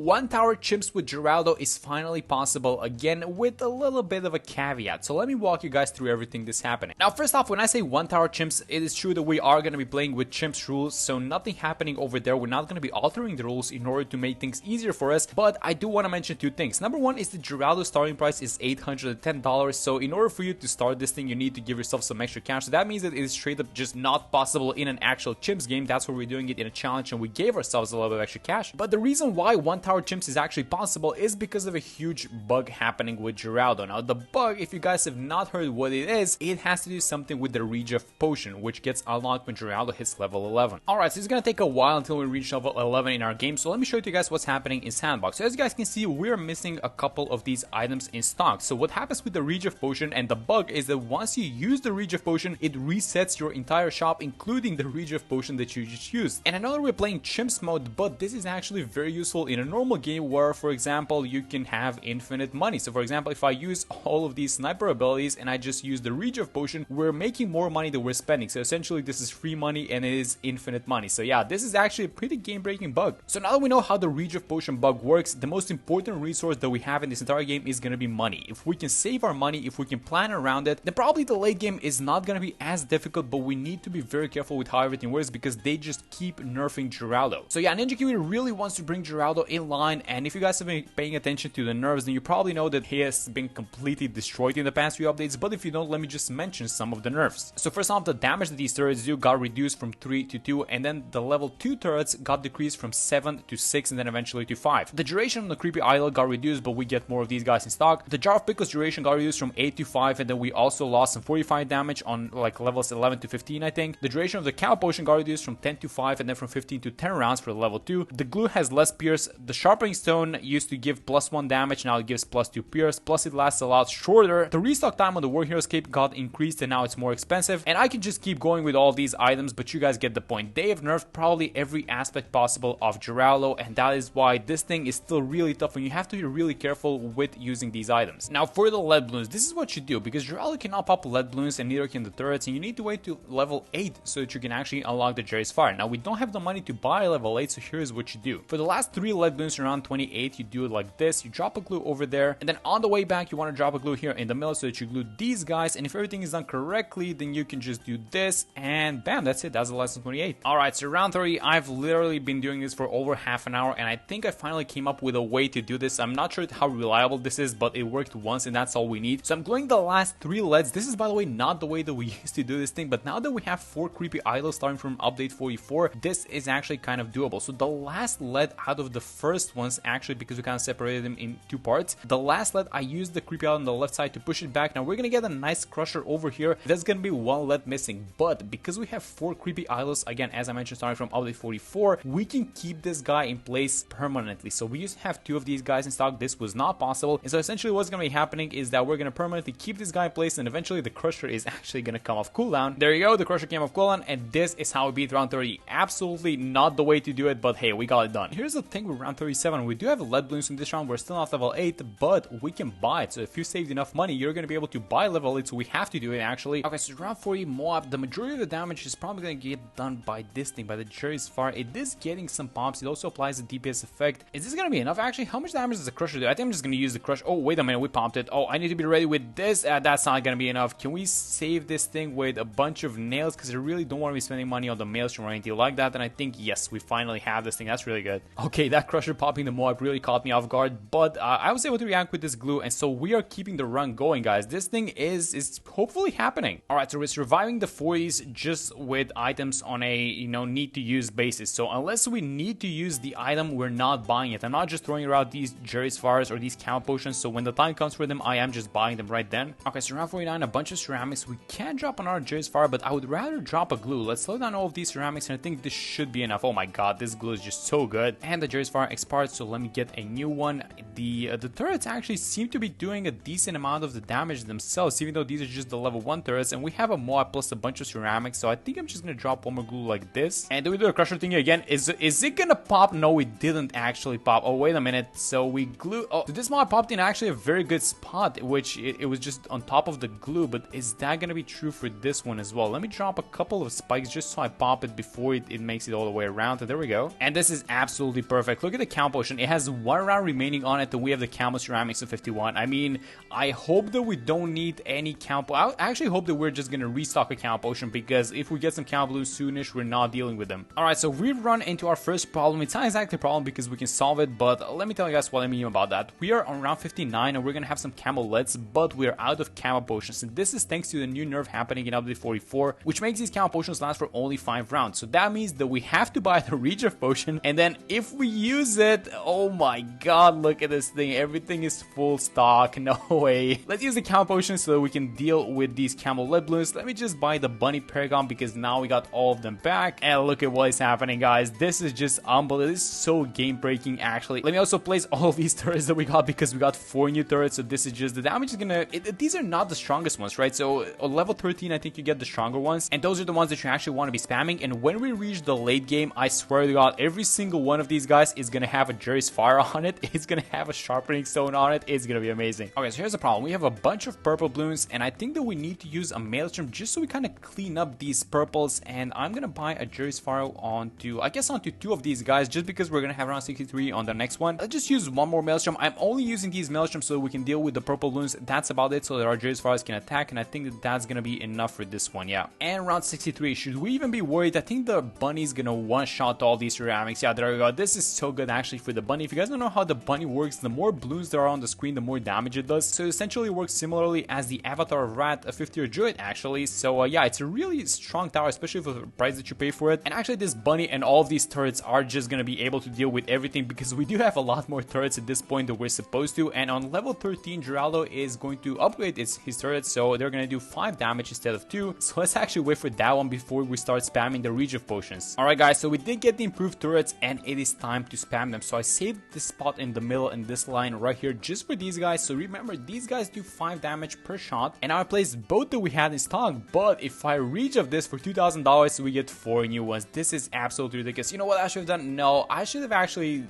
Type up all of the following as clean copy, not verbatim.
One Tower Chimps with Geraldo is finally possible, again with a little bit of a caveat, so let me walk you guys through everything that's happening. Now first off, when I say One Tower Chimps, it is true that we are going to be playing with Chimps rules, so nothing happening over there. We're not going to be altering the rules in order to make things easier for us, but I do want to mention two things. Number one is the Geraldo starting price is $810, so in order for you to start this thing, you need to give yourself some extra cash, so that means that it is straight up just not possible in an actual Chimps game. That's why we're doing it in a challenge, and we gave ourselves a little bit of extra cash. But the reason why One Tower Chimps is actually possible is because of a huge bug happening with Geraldo. Now the bug, if you guys have not heard what it is, it has to do something with the Regev potion, which gets unlocked when Geraldo hits level 11. Alright, so it's gonna take a while until we reach level 11 in our game, so let me show you guys what's happening in Sandbox. So as you guys can see, we're missing a couple of these items in stock. So what happens with the Regev potion and the bug is that once you use the Regev potion, it resets your entire shop, including the Regev potion that you just used. And I know that we're playing Chimps mode, but this is actually very useful in a normal game where, for example, you can have infinite money. So for example, if I use all of these sniper abilities and I just use the Regev potion, we're making more money than we're spending. So essentially this is free money and it is infinite money. So yeah, this is actually a pretty game-breaking bug. So now that we know how the Regev potion bug works, the most important resource that we have in this entire game is going to be money. If we can save our money, if we can plan around it, then probably the late game is not going to be as difficult, but we need to be very careful with how everything works because they just keep nerfing Geraldo. So yeah, Ninja Kiwi really wants to bring Geraldo in line, and if you guys have been paying attention to the nerfs, then you probably know that he has been completely destroyed in the past few updates, but if you don't, let me just mention some of the nerfs. So first off, the damage that these turrets do got reduced from 3 to 2, and then the level 2 turrets got decreased from 7 to 6, and then eventually to 5. The duration on the creepy idol got reduced, but we get more of these guys in stock. The jar of pickles duration got reduced from 8 to 5, and then we also lost some 45 damage on like levels 11 to 15, I think. The duration of the cow potion got reduced from 10 to 5, and then from 15 to 10 rounds for level 2. The glue has less pierce. The sharpening stone used to give +1 damage, now it gives +2 pierce, plus it lasts a lot shorter. The restock time on the War Heroes cape got increased and now it's more expensive, and I can just keep going with all these items, but you guys get the point. They have nerfed probably every aspect possible of Geraldo, and that is why this thing is still really tough and you have to be really careful with using these items. Now for the lead balloons, this is what you do, because Geraldo cannot pop lead balloons and neither can the turrets, and you need to wait to level 8 so that you can actually unlock the Jerry's Fire. Now we don't have the money to buy level 8, so here's what you do. For the last 3 lead balloons around 28, you do it like this. You drop a glue over there, and then on the way back you want to drop a glue here in the middle so that you glue these guys, and if everything is done correctly, then you can just do this and bam, that's it. That's the lesson 28. Alright, so round 30, I've literally been doing this for over half an hour, and I think I finally came up with a way to do this. I'm not sure how reliable this is, but it worked once and that's all we need. So I'm gluing the last 3 leads. This is, by the way, not the way that we used to do this thing, but now that we have 4 creepy idols starting from update 44, this is actually kind of doable. So the last lead out of the first ones, actually, because we kind of separated them in 2 parts, the last lead I used the creepy idol on the left side to push it back. Now we're gonna get a nice crusher over here. There's gonna be 1 lead missing, but because we have 4 creepy idols, again, as I mentioned, starting from update 44, we can keep this guy in place permanently. So we used to have 2 of these guys in stock. This was not possible, and so essentially what's gonna be happening is that we're gonna permanently keep this guy in place, and eventually the crusher is actually gonna come off cooldown. There you go, the crusher came off cooldown, and this is how we beat round 30. Absolutely not the way to do it, but hey, we got it done. Here's the thing with round 37, we do have lead balloons in this round. We're still not level 8, but we can buy it. So if you saved enough money, you're gonna be able to buy level 8, so we have to do it actually. Okay, so round 40 Moab, the majority of the damage is probably gonna get done by this thing, by the Jerry's Fire. It is getting some pops. It also applies the DPS effect. Is this gonna be enough actually? How much damage does the crusher do? I think I'm just gonna use the crush. Oh, wait a minute, we popped it. Oh, I need to be ready with this. That's not gonna be enough. Can we save this thing with a bunch of nails? Because I really don't want to be spending money on the maelstrom or anything like that. And I think, yes, we finally have this thing. That's really good. Okay, that crusher popping the Moab really caught me off guard, but I was able to react with this glue, and so we are keeping the run going, guys. This thing is hopefully happening. All right, so we're surviving the 40s just with items on a, you know, need to use basis. So unless we need to use the item, we're not buying it. I'm not just throwing around these Jerry's Fires or these count potions, so when the time comes for them, I am just buying them right then. Okay, so round 49, a bunch of ceramics. We can drop another Jerry's Fire, but I would rather drop a glue. Let's slow down all of these ceramics, and I think this should be enough. Oh my god, this glue is just so good. And the Jerry's Fire expired, so let me get a new one. The turrets actually seem to be doing a decent amount of the damage themselves, even though these are just the level 1 turrets, and we have a Moab plus a bunch of ceramics, so I think I'm just gonna drop one more glue like this. And do we do a crusher thingy again? Is it gonna pop? No, it didn't actually pop. Oh, wait a minute. So we glue. Oh, so this Moab popped in actually a very good spot, which it was just on top of the glue, but is that gonna be true for this one as well? Let me drop a couple of spikes just so I pop it before it makes it all the way around. And there we go. And this is absolutely perfect. Look at the Camo Potion. It has 1 round remaining on it, and we have the Camo Ceramics of 51. I mean, I hope that we don't need any Camo. I actually hope that we're just gonna restock a Camo Potion, because if we get some Camo Bloons soonish, we're not dealing with them. Alright, so we've run into our first problem. It's not exactly a problem because we can solve it, but let me tell you guys what I mean about that. We are on round 59 and we're gonna have some Camo Lids, but we're out of Camo Potions, and this is thanks to the new nerf happening in update 44, which makes these Camo Potions last for only 5 rounds. So that means that we have to buy the Regen Potion, and then if we use it, oh my god, look at this thing, everything is full stock, no way. Let's use the Camo Potion so that we can deal with these Camo Lid Bloons. Let me just buy the Bunny Paragon because now we got all of them back, and look at what is happening, guys. This is just unbelievable. This is so game breaking, actually. Let me also place all of these turrets that we got, because we got 4 new turrets, so this is just the damage is gonna these are not the strongest ones, right? So on level 13 I think you get the stronger ones, and those are the ones that you actually want to be spamming. And when we reach the late game, I swear to god, every single one of these guys is gonna have a Jerry's Fire on it. It's gonna have a sharpening stone on it. It's gonna be amazing. Okay, so here's the problem. We have a bunch of purple balloons, and I think that we need to use a Maelstrom just so we kind of clean up these purples. And I'm gonna buy a Jerry's Fire onto, I guess, onto 2 of these guys, just because we're gonna have around 63 on the next one. Let's just use 1 more Maelstrom. I'm only using these Maelstroms so we can deal with the purple balloons. That's about it, so that our Jerry's Fires can attack, and I think that that's gonna be enough for this one. Yeah. And round 63, should we even be worried? I think the bunny's gonna one-shot all these ceramics. Yeah, there we go. This is so good actually for the bunny. If you guys don't know how the bunny works, the more balloons there are on the screen, the more damage it does. So it essentially works similarly as the Avatar of Rat, a 50-year Druid actually. So yeah, it's a really strong tower, especially for the price that you pay for it. And actually this bunny and all of these turrets are just gonna be able to deal with everything, because we do have a lot more turrets at this point than we're supposed to. And on level 13, Geraldo is going to upgrade his turrets, so they're gonna do 5 damage instead of 2. So let's actually wait for that one before we start spamming the Regen Potions. Alright guys, so we did get the improved turrets, and it is time to spam them. So I saved this spot in the middle in this line right here just for these guys. So remember, these guys do 5 damage per shot, and I placed both that we had in stock, but if I reach of this for $2,000, we get 4 new ones. This is absolutely ridiculous. You know what I should have done? No, I should have actually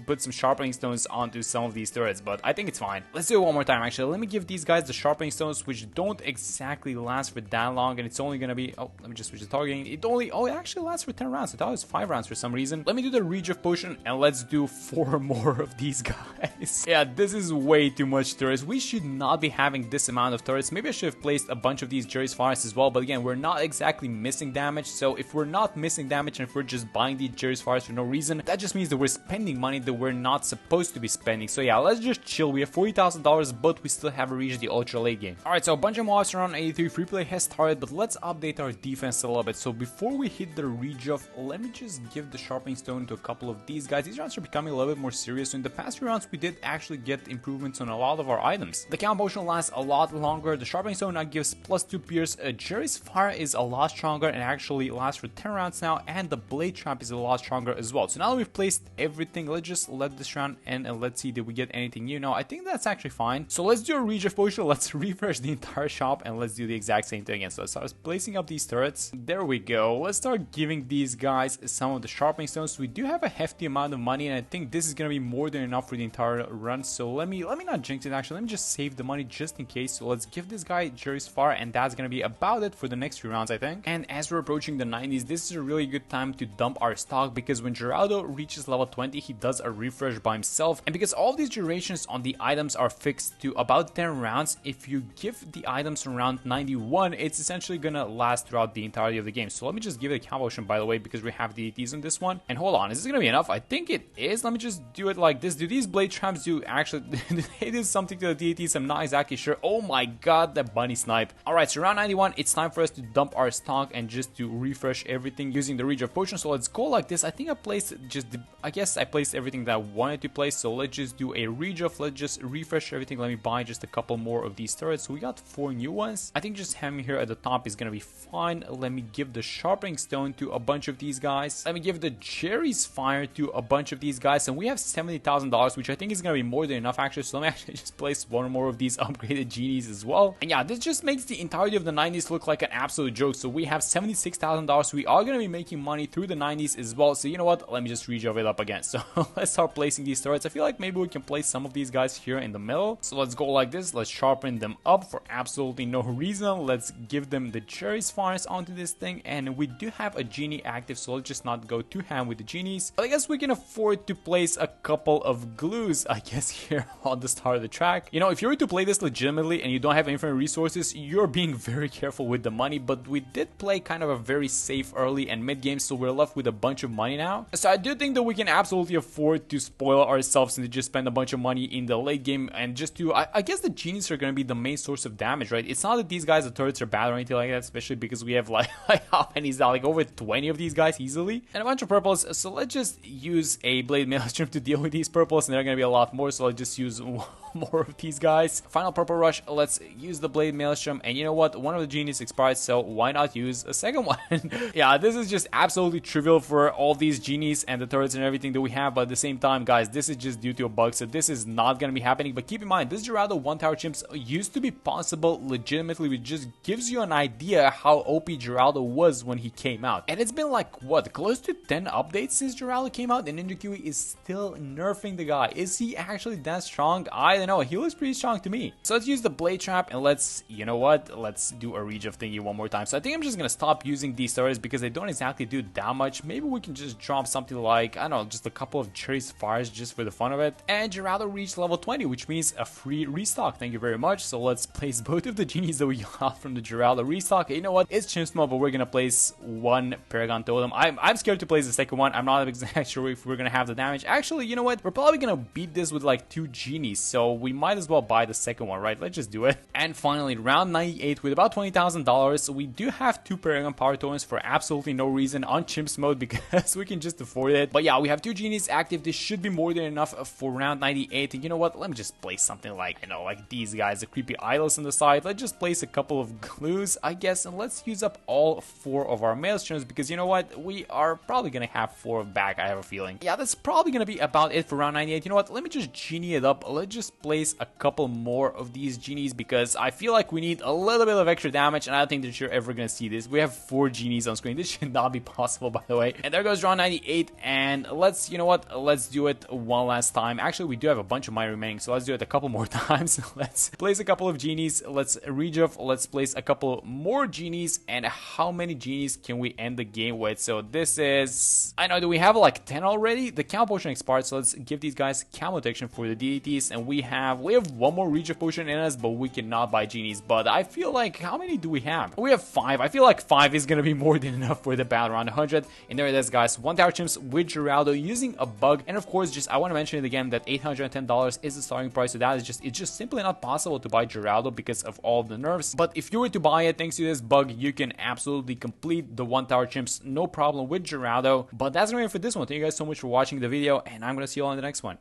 put some sharpening stones onto some of these turrets, but I think it's fine. Let's do it one more time actually. Let me give these guys the sharpening stones, which don't exactly last for that long, and it's only gonna be, oh, let me just switch the targeting. It actually lasts for 10 rounds. I thought it was 5 rounds for some reason. Let me do the Regen Potion, and let's do 4 more of these guys. Yeah, this is way too much turrets. We should not be having this amount of turrets. Maybe I should have placed a bunch of these Jerry's Fires as well, but again, we're not exactly missing damage. So if we're not missing damage, and if we're just buying these Jerry's Fires for no reason, that just means that we're spending money that we're not supposed to be spending. So yeah, let's just chill. We have $40,000, but we still haven't reached the ultra late game. Alright, so a bunch of mobs around 83 free play has started, but let's update our defense a little bit. So before we hit the Regen, let me just give the sharpening stone to a couple of these guys. These rounds are becoming a little bit more serious. So in the past few rounds, we did actually get improvements on a lot of our items. The Camo Potion lasts a lot longer. The sharpening stone now gives +2 pierce. Jerry's Fire is a lot stronger and actually lasts for 10 rounds now, and the Blade Trap is a lot stronger as well. So now that we've placed everything, let's just let this round end and let's see did we get anything new. No, I think that's actually fine. So let's do a Regen Potion. Let's refresh the entire shop, and let's do the exact same thing again. So let's start placing up these turrets. There we go. Let's start giving these guys some of the sharpening stones. We do have a hefty amount of money, and I think this is gonna be more than enough for the entire run. So let me not jinx it actually. Let me just save the money just in case. So let's give this guy Jerry's Fire, and that's gonna be about it for the next few rounds, I think. And as we're approaching the 90s, this is a really good time to dump our stock, because when Geraldo reaches level 20, he does a refresh by himself. And because all these durations on the items are fixed to about 10 rounds, if you give the items around 91, it's essentially gonna last throughout the entirety of the game. So let me just give it a Camo Potion, by the way, because we have DDTs on this one. And hold on, is this gonna be enough? I think it is. Let me just do it like this. Do these Blade Traps do actually they do something to the DDTs? I'm not exactly sure. Oh my god, that bunny snipe. Alright, so around 91, it's time for us to dump our stock and just to refresh everything using the Regen Potion. So let's go like this. I think I placed just I guess I placed everything that I wanted to place. So let's just do a Regen. Let's just refresh everything. Let me buy just a couple more of these turrets. So we got 4 new ones. I think just having here at the top is gonna be fine. Let me give the sharpening stone to a bunch of these guys. Let me give the Jerry's Fire to a bunch of these guys, and we have $70,000, which I think is gonna be more than enough actually. So let me actually just place 1 more of these upgraded genies as well. And yeah, this just makes the entirety of the 90s look like an absolute joke. So we have $76,000. We are gonna be making money through the 90s as well. So you know what? Let me just rejove it up again. So let's start placing these turrets. I feel like maybe we can place some of these guys here in the middle. So let's go like this. Let's sharpen them up for absolutely no reason. Let's give them the Jerry's Fires onto this thing, and we do have a genie active, so let's just not go too ham with the genies. But I guess we can afford afford to place a couple of glues, I guess, here on the start of the track. You know, if you were to play this legitimately and you don't have infinite resources, you're being very careful with the money, but we did play kind of a very safe early and mid game, so we're left with a bunch of money now. So I do think that we can absolutely afford to spoil ourselves and to just spend a bunch of money in the late game, and just to, I guess the genies are going to be the main source of damage, right? It's not that these guys, the turrets, are bad or anything like that, especially because we have like how many is that? Like over 20 of these guys easily, and a bunch of purples. So let's just use a blade maelstrom to deal with these purples, and they're going to be a lot more, so let's just use more of these guys. Final purple rush, let's use the blade maelstrom, and you know what, one of the genies expired, so why not use a second one? Yeah, this is just absolutely trivial for all these genies and the turrets and everything that we have, but at the same time, guys, this is just due to a bug, so this is not going to be happening. But keep in mind, this Geraldo 1 Tower Chimps used to be possible legitimately, which just gives you an idea how OP Geraldo was when he came out. And it's been like, what, close to 10 updates since Geraldo came out, and Ninja Kiwi is still nerfing the guy. Is he actually that strong? I don't know, he looks pretty strong to me. So let's use the blade trap, and let's, you know what, let's do a reach of thingy one more time. So I think I'm just gonna stop using these turrets because they don't exactly do that much. Maybe we can just drop something like, I don't know, just a couple of cherry fires just for the fun of it. And Geraldo reached level 20, which means a free restock. Thank you very much. So let's place both of the genies that we got from the Geraldo restock. You know what, it's chimps mode, but we're gonna place one paragon totem. I'm scared to place the second one. I'm not exactly sure if we're gonna have the damage. Actually, you know what, we're probably gonna beat this with like 2 genies, so we might as well buy the second one, right? Let's just do it. And finally, round 98 with about $20,000. So we do have 2 paragon power tokens for absolutely no reason on chimps mode because we can just afford it. But yeah, we have 2 genies active. This should be more than enough for round 98. And you know what, let me just place something like, you know, like these guys, the creepy idols on the side. Let's just place a couple of glues, I guess, and let's use up all 4 of our maelstroms, because you know what, we are probably gonna have 4 back, I have a feeling. Yeah, that's probably gonna be about it for round 98. You know what, let me just genie it up. Let's just place a couple more of these genies because I feel like we need a little bit of extra damage, and I don't think that you're ever gonna see this. We have 4 genies on screen. This should not be possible, by the way. And there goes round 98, and let's, you know what, let's do it one last time. Actually, we do have a bunch of money remaining, so let's do it a couple more times. Let's place a couple of genies, let's rejuve, let's place a couple more genies. And how many genies can we end the game with? So this is, I know, do we have like 10 already? The camo potion expired, so let's give these guys camo protection for the DDTs, and we have one more rejuve potion in us, but we cannot buy genies. But I feel like, how many do we have? We have 5. I feel like 5 is gonna be more than enough for the battle round 100. And there it is, guys, 1 Tower Chimps with Geraldo using a bug. And of course, just I want to mention it again that $810 is the starting price, so that is just, it's just simply not possible to buy Geraldo because of all the nerfs. But if you were to buy it thanks to this bug, you can absolutely complete the 1 Tower Chimps no problem with Geraldo. But that's gonna be it for this one. Thank you guys so much for watching the video, and I'm gonna see you all in the next one.